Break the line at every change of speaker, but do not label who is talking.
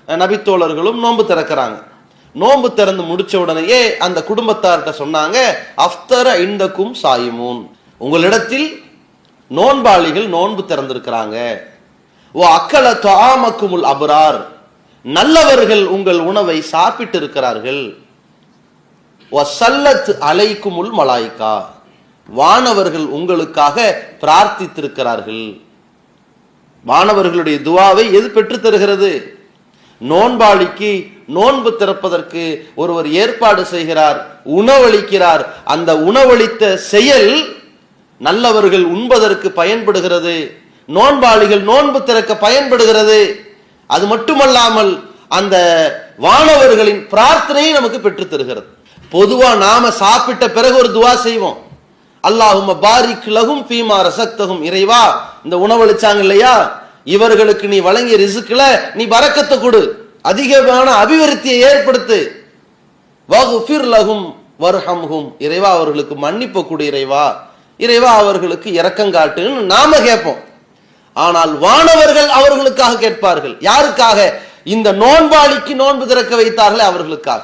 நபித்தோழர்களும் நோன்பு திறக்கிறாங்க. நோன்பு திறந்து முடிச்ச உடனேயே அந்த குடும்பத்தார்கிட்ட சொன்னாங்க, அஃப்தர இந்தக்கும் சாயிமூன், உங்களிடத்தில் நோன்பாளிகள் நோன்பு திறந்திருக்கிறாங்க. ஓ அக்கல துஆமக்குமுல் அப்ரார், நல்லவர்கள் உங்கள் உணவை சாப்பிட்டு இருக்கிறார்கள். ஓ சல்லத் அலைக்குமுல் மலாயிகா, வானவர்கள் உங்களுக்காக பிரார்த்தித்திருக்கிறார்கள். வானவர்களுடைய துவாவை எது பெற்று தருகிறது? நோன்பாளிக்கு நோன்பு திறப்பதற்கு ஒருவர் ஏற்பாடு செய்கிறார், உணவளிக்கிறார். அந்த உணவளித்த செயல் நல்லவர்கள் உண்பதற்கு பயன்படுகிறது, நோன்பாளிகள் நோன்பு திறக்க பயன்படுகிறது. அது மட்டுமல்லாமல் அந்த வானவர்களின் பிரார்த்தனையை நமக்கு பெற்று தருகிறது. பொதுவா நாம சாப்பிட்ட பிறகு ஒரு துவா செய்வோம், அல்லாஹும்ம பாரிக் லஹும் ஃபீமா ரஸக்தஹும், இறைவா இந்த உணவளிச்சாங்க இல்லையா, இவர்களுக்கு நீ வழங்கிய ரிஸ்க்ல நீ பரக்கத்தை கொடு, அதிகமான அபிவிருத்தியை ஏற்படுத்து. வக்ஃபிர் லஹும் வர்ஹம்ஹும், இறைவா அவர்களுக்கு மன்னிப்பு கொடு, இறைவா அவர்களுக்கு இரக்கங்காட்டுன்னு நாம கேட்போம். ஆனால் வானவர்கள் அவர்களுக்காக கேட்பார்கள். யாருக்காக? இந்த நோன்பாளிக்கு நோன்பு திறக்க வைத்தார்களே அவர்களுக்காக.